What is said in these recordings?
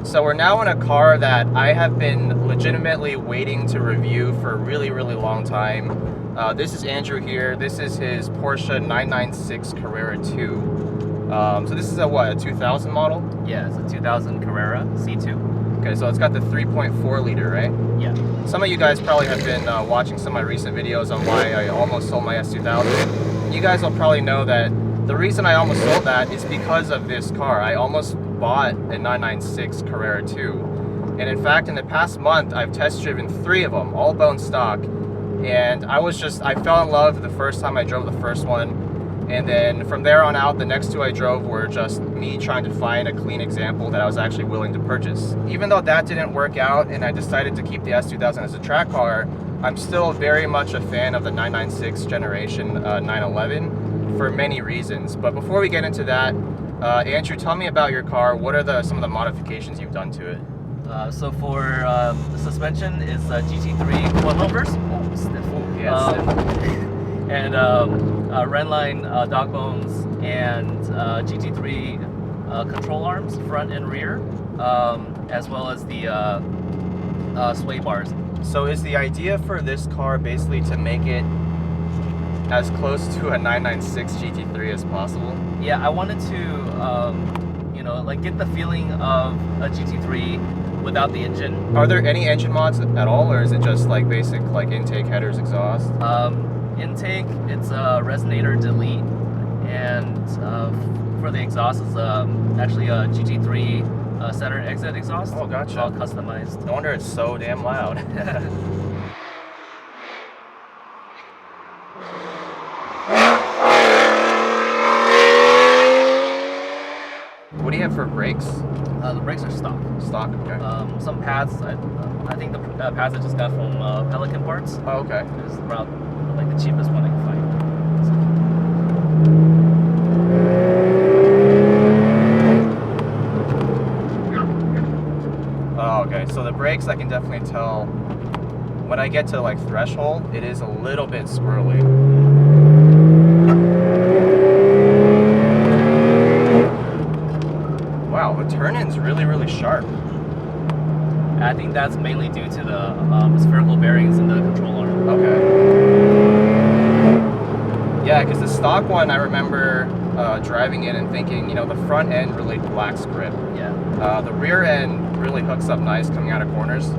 So we're now in a car that I have been legitimately waiting to review for a really, really long time. This is Andrew here. This is his Porsche 996 Carrera 2. So this is a 2000 model? Yeah, it's a 2000 Carrera C2. Okay, so it's got the 3.4 liter, right? Yeah. Some of you guys probably have been watching some of my recent videos on why I almost sold my S2000. You guys will probably know that the reason I almost sold that is because of this car. I almost bought a 996 Carrera 2. And in fact, in the past month, I've test driven 3 of them, all bone stock. And I fell in love the first time I drove the first one. And then from there on out, the next 2 I drove were just me trying to find a clean example that I was actually willing to purchase. Even though that didn't work out and I decided to keep the S2000 as a track car, I'm still very much a fan of the 996 generation 911 for many reasons. But before we get into that, Andrew, tell me about your car. What are some of the modifications you've done to it? So for the suspension is GT3 coilovers. Oh, stiff. And Redline dog bones and GT3 control arms, front and rear, as well as the sway bars. So is the idea for this car basically to make it as close to a 996 GT3 as possible? Yeah, I wanted to, get the feeling of a GT3 without the engine. Are there any engine mods at all, or is it just like basic like intake, headers, exhaust? Intake, it's a resonator delete, and for the exhaust is actually a GT3 center exit exhaust. Oh, gotcha. It's all customized. No wonder it's so damn loud. What do you have for brakes? The brakes are stock. Stock, okay. Some pads, I think the pads I just got from Pelican Parts. Oh, okay. It's about like the cheapest one I can find. Oh, okay. So the brakes, I can definitely tell when I get to like threshold, it is a little bit squirrely. Wow, the turn-in's really, really sharp. I think that's mainly due to the spherical bearings in the control arm. Okay. Yeah, because the stock one, I remember driving it and thinking, the front end really lacks grip. Yeah. The rear end really hooks up nice coming out of corners,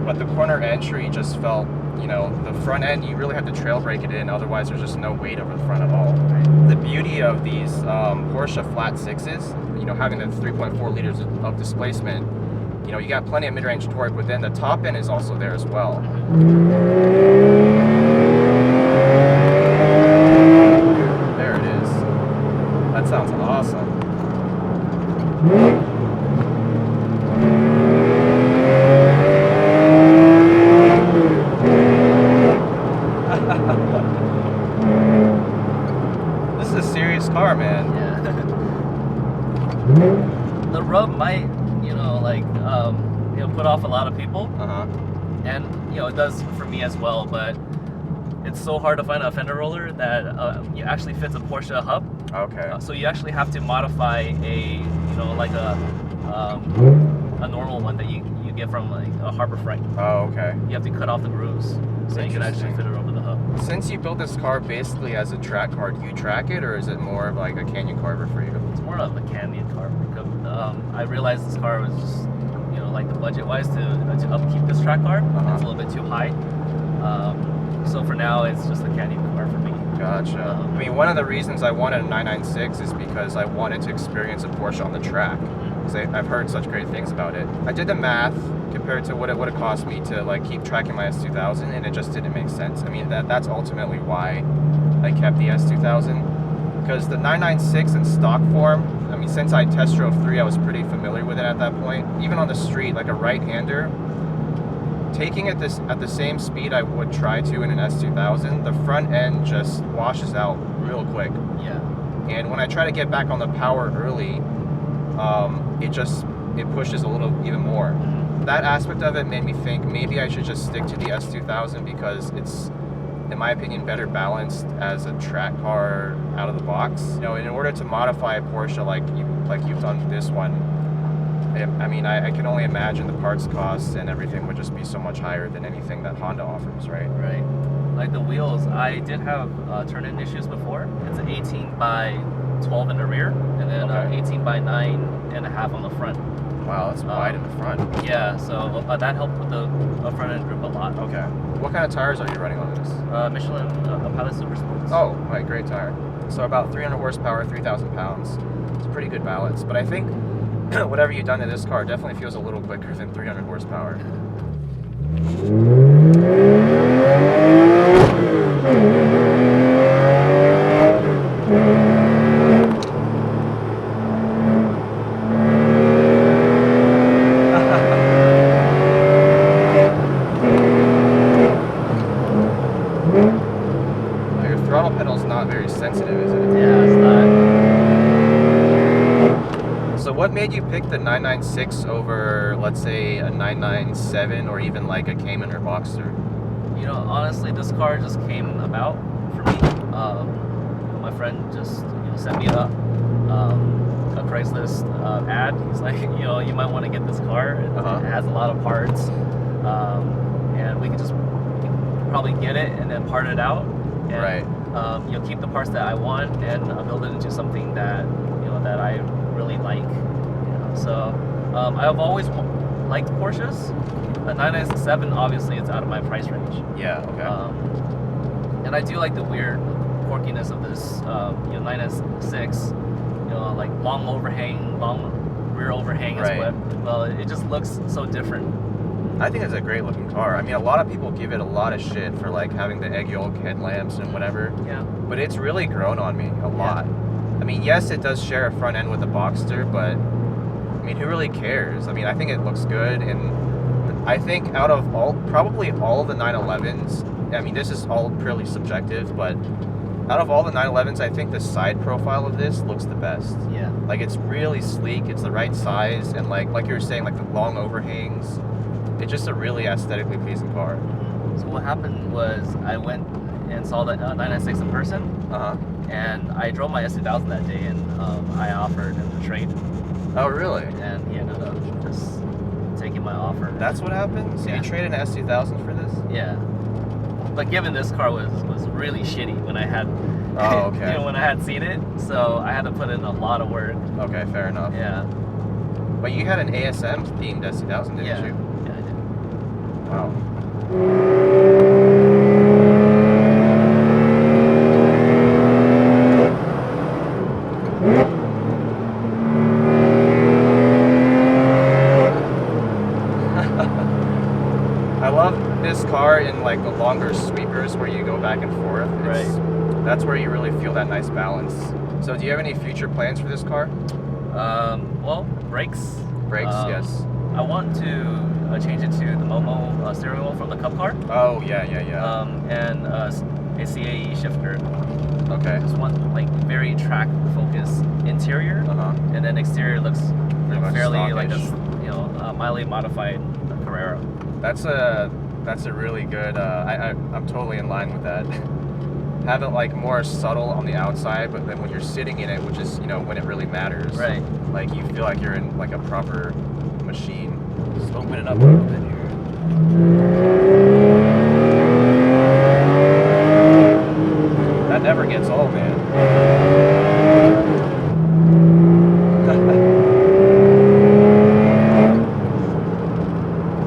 but the corner entry just felt, the front end, you really have to trail brake it in, otherwise there's just no weight over the front at all. Right. The beauty of these Porsche flat sixes, having the 3.4 liters of displacement, you got plenty of mid-range torque, but then the top end is also there as well. There it is. That sounds awesome. This is a serious car, man. Yeah. The rub might, put off a lot of people. And it does for me as well. But it's so hard to find a fender roller that actually fits a Porsche hub. Okay. So you actually have to modify a normal one that you get from like a Harbor Freight. Oh, okay. You have to cut off the grooves so you can actually fit it over the hub. Since you built this car basically as a track car, do you track it, or is it more of like a canyon carver for you? It's more of a canyon carver. I realized this car was just, like the budget-wise to upkeep this track car. It's a little bit too high. So for now, it's just a canyon car for me. Gotcha. I mean, one of the reasons I wanted a 996 is because I wanted to experience a Porsche on the track. Because I've heard such great things about it. I did the math compared to what it would have cost me to like keep tracking my S2000, and it just didn't make sense. I mean, that's ultimately why I kept the S2000. Because the 996 in stock form, I mean, since I test drove 3, I was pretty familiar with it at that point. Even on the street, like a right-hander, taking it at the same speed I would try to in an S2000, the front end just washes out real quick. Yeah. And when I try to get back on the power early, it pushes a little even more. That aspect of it made me think maybe I should just stick to the S2000 because it's, in my opinion, better balanced as a track car out of the box. In order to modify a Porsche like you've done this one, I mean, I can only imagine the parts costs and everything would just be so much higher than anything that Honda offers, right? Right. Like the wheels, I did have turn-in issues before. It's 18 by 12 in the rear, and then 18 by 9.5 on the front. Wow, that's wide in the front. Yeah, so that helped with the front end grip a lot. Okay. What kind of tires are you running on this? Michelin Pilot Super Sports. Oh, right, great tire. So about 300 horsepower, 3,000 pounds. It's a pretty good balance. But I think whatever you've done to this car definitely feels a little quicker than 300 horsepower. Your throttle pedal's not very sensitive, is it? Yeah, it's not. So what made you pick the 996 over, let's say, a 997 or even like a Cayman or Boxster? You know, honestly, this car just came about for me. My friend just sent me a Craigslist ad. He's like, you might want to get this car. It has a lot of parts, and we can just probably get it and then part it out. And, right. Keep the parts that I want and build it into something that that I really like. So I've always liked Porsches. A 997, obviously, it's out of my price range. Yeah. Okay. And I do like the weird quirkiness of this. 996. Like long overhang, long rear overhang is what. Well, it just looks so different. I think it's a great looking car. I mean, a lot of people give it a lot of shit for like having the egg yolk headlamps and whatever. Yeah. But it's really grown on me a lot. I mean, yes, it does share a front end with the Boxster, but I mean, who really cares? I mean, I think it looks good, and I think out of probably all of the 911s, I mean, this is all purely subjective, but out of all the 911s, I think the side profile of this looks the best. Yeah. Like, it's really sleek, it's the right size, and like you were saying, like the long overhangs. It's just a really aesthetically pleasing car. So what happened was I went and saw the 996 in person, and I drove my S2000 that day, and I offered him the trade. Oh, really? And he ended up just taking my offer. That's what happened? So you traded an S2000 for this? Yeah. But given this car was really shitty when I had when I had seen it, so I had to put in a lot of work. Okay, fair enough. Yeah. But you had an ASM themed S2000, didn't you? Yeah, I did. Wow. I love this car in like the longer sweepers where you go back and forth. That's where you really feel that nice balance. So do you have any future plans for this car? Well, brakes. Brakes, yes. I want to change it to the Momo steering wheel from the Cup car. Oh, yeah. And a CAE shifter. Okay. Just want like very track focus interior, and then exterior looks fairly like a mildly modified Carrera. That's a really good. I'm totally in line with that. Have it like more subtle on the outside, but then when you're sitting in it, which is when it really matters, right? Like you feel like you're in like a proper machine. Just open it up a little bit here. That never gets old, man.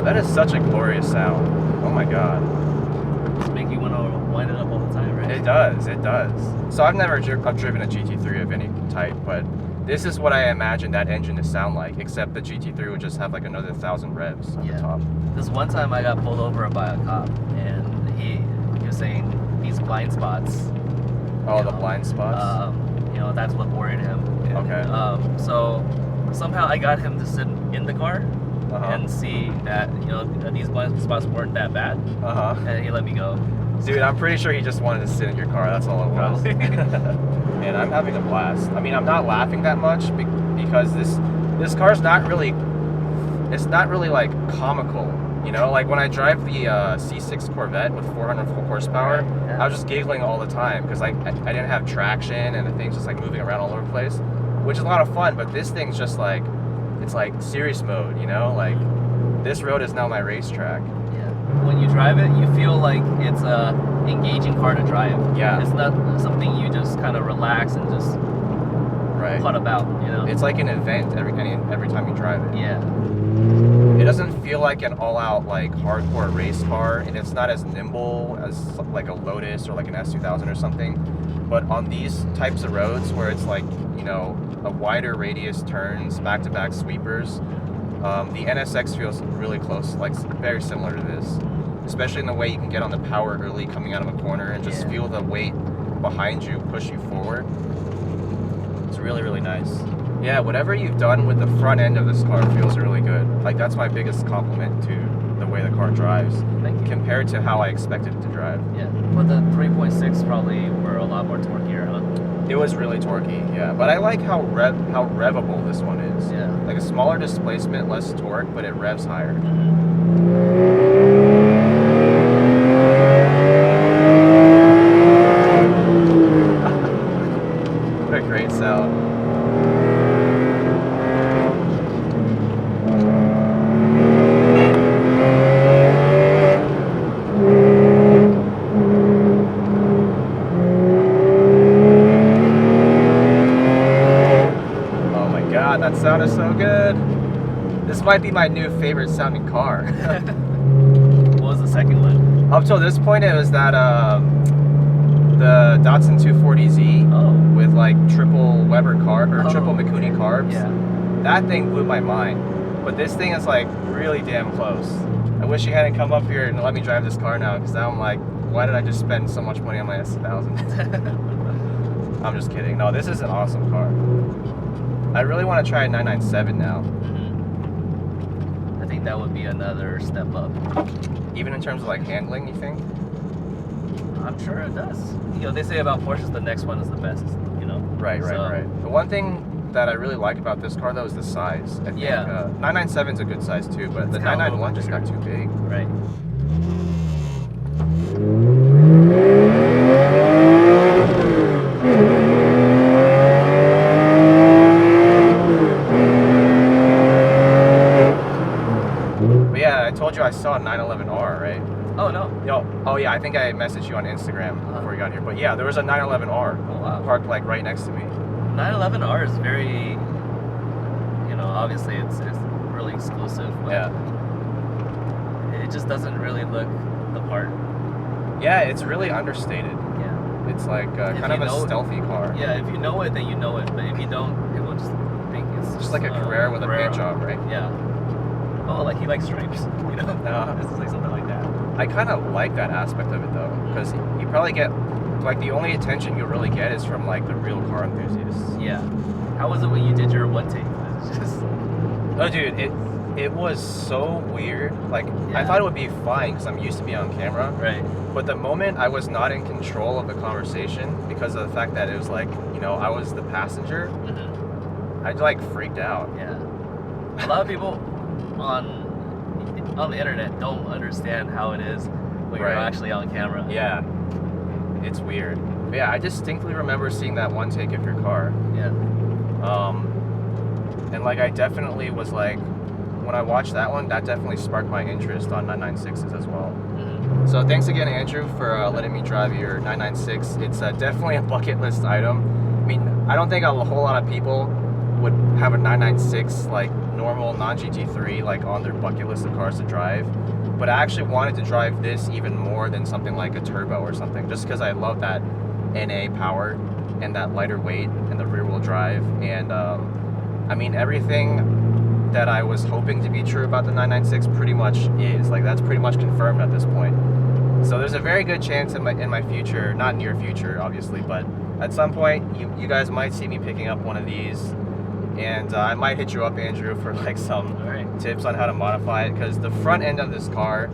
That is such a glorious sound. Oh my god. Just make you want to wind it up all the time, right? It does. So I've never driven a GT3 of any type, but this is what I imagine that engine to sound like, except the GT3 would just have like another 1,000 revs on the top. This one time I got pulled over by a cop, and he was saying these blind spots. Oh, the blind spots? That's what worried him. And, okay. So somehow I got him to sit in the car and see that, these blind spots weren't that bad. And he let me go. Dude, I'm pretty sure he just wanted to sit in your car. That's all it was. And I'm having a blast. I mean, I'm not laughing that much because this car's not really. It's not really like comical. Like when I drive the C6 Corvette with 400 horsepower, I was just giggling all the time because I didn't have traction and the thing's just like moving around all over the place, which is a lot of fun. But this thing's just like, it's like serious mode, you know? Like, this road is now my racetrack. Yeah. When you drive it, you feel like it's a engaging car to drive. Yeah. It's not something you just kind of relax and just putt about, you know? It's like an event every time you drive it. Yeah. It doesn't feel like an all-out like hardcore race car, and it's not as nimble as like a Lotus or like an S2000 or something. But on these types of roads where it's like, you know, a wider radius turns, back-to-back sweepers, the NSX feels really close, like very similar to this. Especially in the way you can get on the power early coming out of a corner and just feel the weight behind you push you forward. It's really, really nice. Yeah, whatever you've done with the front end of this car feels really good. Like, that's my biggest compliment to the way the car drives. Thank you. Compared to how I expected it to drive. Yeah, but the 3.6 probably were a lot more torquier, huh? It was really torquey, yeah. But I like how revable this one is. Yeah. Like a smaller displacement, less torque, but it revs higher. What a great sound. That sounded so good. This might be my new favorite sounding car. What was the second one? Up till this point, it was that the Datsun 240Z with like triple Weber carb or triple Mikuni carbs. Yeah. That thing blew my mind. But this thing is like really damn close. I wish you hadn't come up here and let me drive this car now, because now I'm like, why did I just spend so much money on my S2000? I'm just kidding. No, this is an awesome car. I really want to try a 997 now. I think that would be another step up. Even in terms of like handling, you think? I'm sure it does. You know, they say about Porsches, the next one is the best, you know? Right. The one thing that I really like about this car, though, is the size. I think, 997 is a good size, too, but the 991 just got too big. Right. I told you I saw a 911R, right? Oh, no. Oh, yeah, I think I messaged you on Instagram before you got here. But yeah, there was a 911R parked like right next to me. 911R is very, you know, obviously it's really exclusive, but it just doesn't really look the part. Yeah, it's really understated. Yeah. It's like kind of a stealthy car. Yeah, if you know it, then you know it. But if you don't, people just think it's just like a Carrera with a paint job, right? Yeah. Oh, like he likes stripes, you know? This is like something like that. I kind of like that aspect of it, though, because you probably get, like, the only attention you'll really get is from, like, the real car enthusiasts. Yeah. How was it when you did your one take? It's just... Oh, dude, it was so weird. Like, I thought it would be fine because I'm used to being on camera. Right. But the moment I was not in control of the conversation, because of the fact that it was, like, you know, I was the passenger, I, like, freaked out. Yeah. A lot of people on the internet don't understand how it is when you're actually on camera. Yeah, it's weird. But yeah, I distinctly remember seeing that one take of your car. Yeah. And like I definitely was like, when I watched that one, that definitely sparked my interest on 996s as well. So thanks again, Andrew, for letting me drive your 996. It's definitely a bucket list item. I mean, I don't think a whole lot of people would have a 996 like normal non-GT3 like on their bucket list of cars to drive, but I actually wanted to drive this even more than something like a turbo or something, just because I love that NA power and that lighter weight and the rear wheel drive. And I mean, everything that I was hoping to be true about the 996 pretty much is, like, that's pretty much confirmed at this point. So there's a very good chance in my future, not near future obviously, but at some point you guys might see me picking up one of these. And I might hit you up, Andrew, for like some tips on how to modify it, because the front end of this car,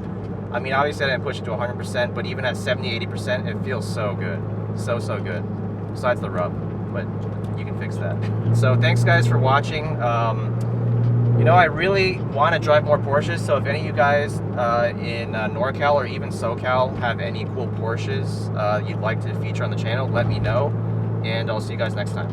I mean, obviously I didn't push it to 100%, but even at 70-80%, it feels so good. So good. Besides the rub, but you can fix that. So thanks, guys, for watching. You know, I really want to drive more Porsches, so if any of you guys in NorCal or even SoCal have any cool Porsches you'd like to feature on the channel, let me know, and I'll see you guys next time.